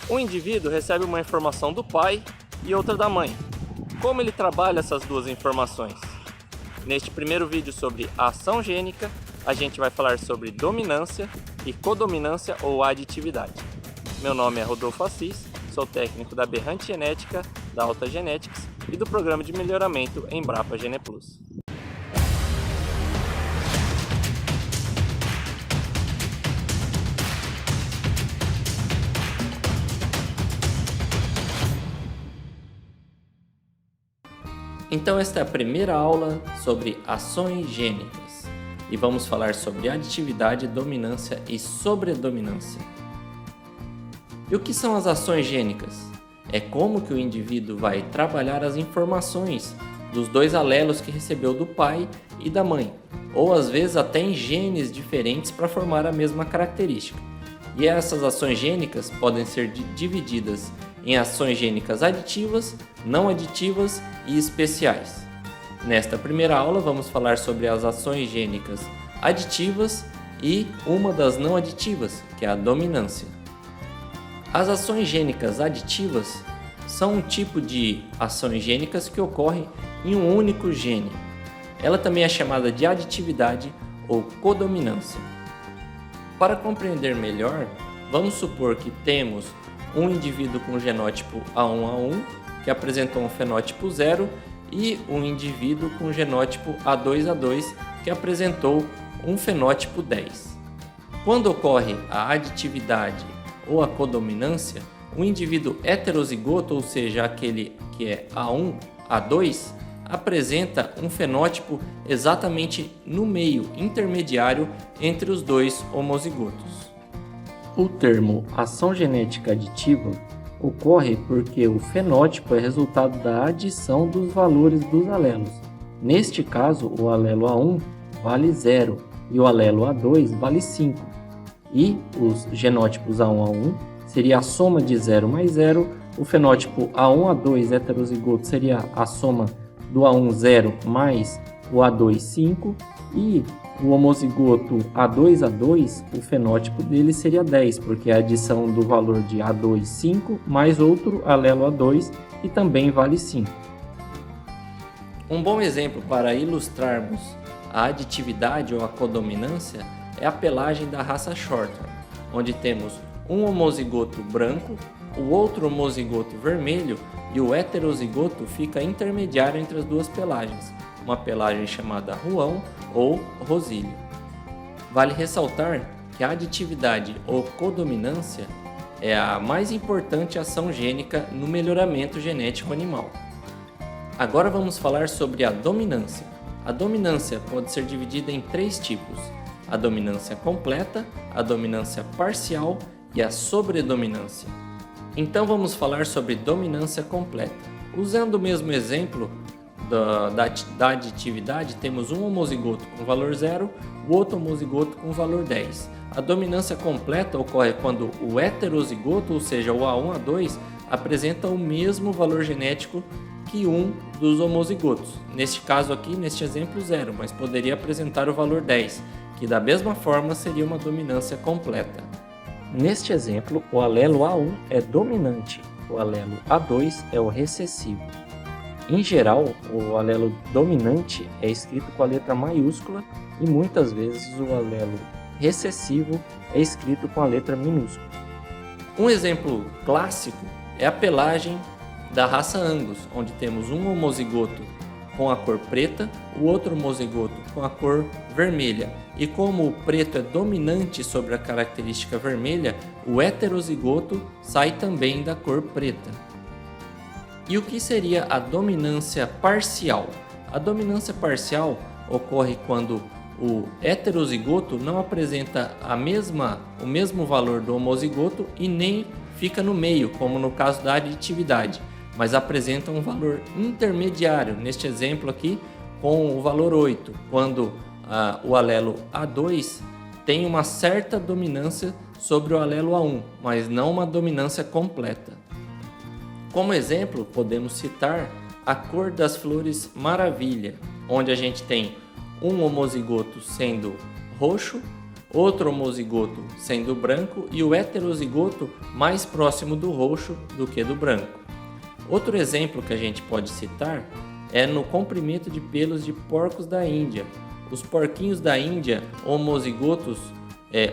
Um indivíduo recebe uma informação do pai e outra da mãe. Como ele trabalha essas duas informações? Neste primeiro vídeo sobre ação gênica, a gente vai falar sobre dominância e codominância ou aditividade. Meu nome é Rodolfo Assis, sou técnico da Berrante Genética, da Alta Genetics e do Programa de Melhoramento Embrapa GenePlus. Então esta é a primeira aula sobre ações gênicas e vamos falar sobre aditividade, dominância e sobredominância. E o que são as ações gênicas? É como que o indivíduo vai trabalhar as informações dos dois alelos que recebeu do pai e da mãe, ou às vezes até em genes diferentes para formar a mesma característica. E essas ações gênicas podem ser divididas em ações gênicas aditivas, não aditivas e especiais. Nesta primeira aula vamos falar sobre as ações gênicas aditivas e uma das não aditivas, que é a dominância. As ações gênicas aditivas são um tipo de ações gênicas que ocorrem em um único gene. Ela também é chamada de aditividade ou codominância. Para compreender melhor, vamos supor que temos um indivíduo com genótipo A1A1, que apresentou um fenótipo 0, e um indivíduo com genótipo A2A2, que apresentou um fenótipo 10. Quando ocorre a aditividade ou a codominância, o indivíduo heterozigoto, ou seja, aquele que é A1, A2, apresenta um fenótipo exatamente no meio intermediário entre os dois homozigotos. O termo ação genética aditiva ocorre porque o fenótipo é resultado da adição dos valores dos alelos. Neste caso, o alelo A1 vale 0 e o alelo A2 vale 5. E os genótipos A1A1 seria a soma de 0 mais 0, o fenótipo A1A2 heterozigoto seria a soma do A1 0 mais o A2 5 e o homozigoto A2A2, o fenótipo dele seria 10, porque é a adição do valor de A2, 5, mais outro alelo A2, que também vale 5. Um bom exemplo para ilustrarmos a aditividade ou a codominância é a pelagem da raça Shorthorn, onde temos um homozigoto branco, o outro homozigoto vermelho e o heterozigoto fica intermediário entre as duas pelagens, uma pelagem chamada ruão ou rosilho. Vale ressaltar que a aditividade ou codominância é a mais importante ação gênica no melhoramento genético animal. Agora vamos falar sobre a dominância. A dominância pode ser dividida em três tipos: a dominância completa, a dominância parcial e a sobredominância. Então vamos falar sobre dominância completa. Usando o mesmo exemplo da aditividade, temos um homozigoto com valor 0, o outro homozigoto com valor 10. A dominância completa ocorre quando o heterozigoto, ou seja, o A1A2, apresenta o mesmo valor genético que um dos homozigotos. Neste caso aqui, neste exemplo, 0, mas poderia apresentar o valor 10, que da mesma forma seria uma dominância completa. Neste exemplo, o alelo A1 é dominante, o alelo A2 é o recessivo. Em geral, o alelo dominante é escrito com a letra maiúscula e muitas vezes o alelo recessivo é escrito com a letra minúscula. Um exemplo clássico é a pelagem da raça Angus, onde temos um homozigoto com a cor preta, o outro homozigoto com a cor vermelha. E como o preto é dominante sobre a característica vermelha, o heterozigoto sai também da cor preta. E o que seria a dominância parcial? A dominância parcial ocorre quando o heterozigoto não apresenta o mesmo valor do homozigoto e nem fica no meio, como no caso da aditividade, mas apresenta um valor intermediário, neste exemplo aqui com o valor 8, quando o alelo A2 tem uma certa dominância sobre o alelo A1, mas não uma dominância completa. Como exemplo, podemos citar a cor das flores maravilha, onde a gente tem um homozigoto sendo roxo, outro homozigoto sendo branco e o heterozigoto mais próximo do roxo do que do branco. Outro exemplo que a gente pode citar é no comprimento de pelos de porcos da Índia. Os porquinhos da Índia, homozigotos,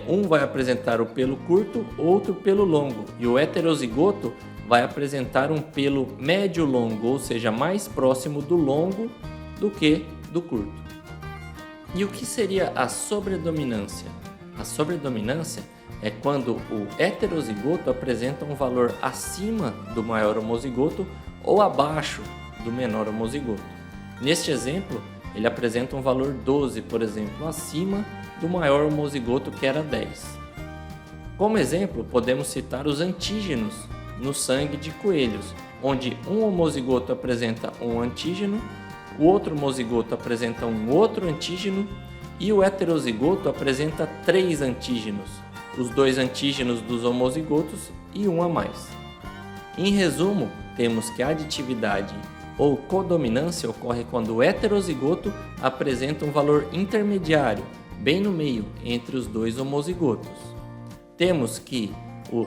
um vai apresentar o pelo curto, outro pelo longo, e o heterozigoto vai apresentar um pelo médio-longo, ou seja, mais próximo do longo do que do curto. E o que seria a sobredominância? A sobredominância é quando o heterozigoto apresenta um valor acima do maior homozigoto ou abaixo do menor homozigoto. Neste exemplo, ele apresenta um valor 12, por exemplo, acima do maior homozigoto, que era 10. Como exemplo, podemos citar os antígenos no sangue de coelhos, onde um homozigoto apresenta um antígeno, o outro homozigoto apresenta um outro antígeno e o heterozigoto apresenta 3 antígenos, os 2 antígenos dos homozigotos e um a mais. Em resumo, temos que a aditividade ou codominância ocorre quando o heterozigoto apresenta um valor intermediário, bem no meio, entre os 2 homozigotos. Temos que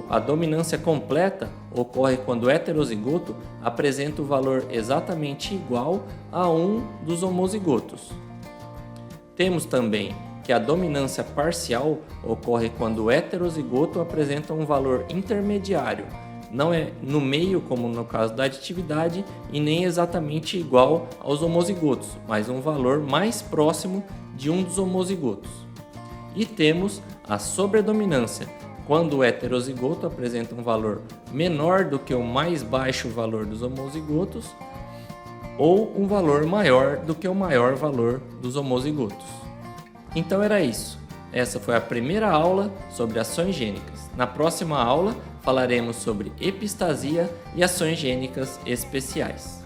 a dominância completa ocorre quando o heterozigoto apresenta o valor exatamente igual a um dos homozigotos. Temos também que a dominância parcial ocorre quando o heterozigoto apresenta um valor intermediário, não é no meio, como no caso da aditividade, e nem exatamente igual aos homozigotos, mas um valor mais próximo de um dos homozigotos. E temos a sobredominância, quando o heterozigoto apresenta um valor menor do que o mais baixo valor dos homozigotos ou um valor maior do que o maior valor dos homozigotos. Então era isso. Essa foi a primeira aula sobre ações gênicas. Na próxima aula falaremos sobre epistasia e ações gênicas especiais.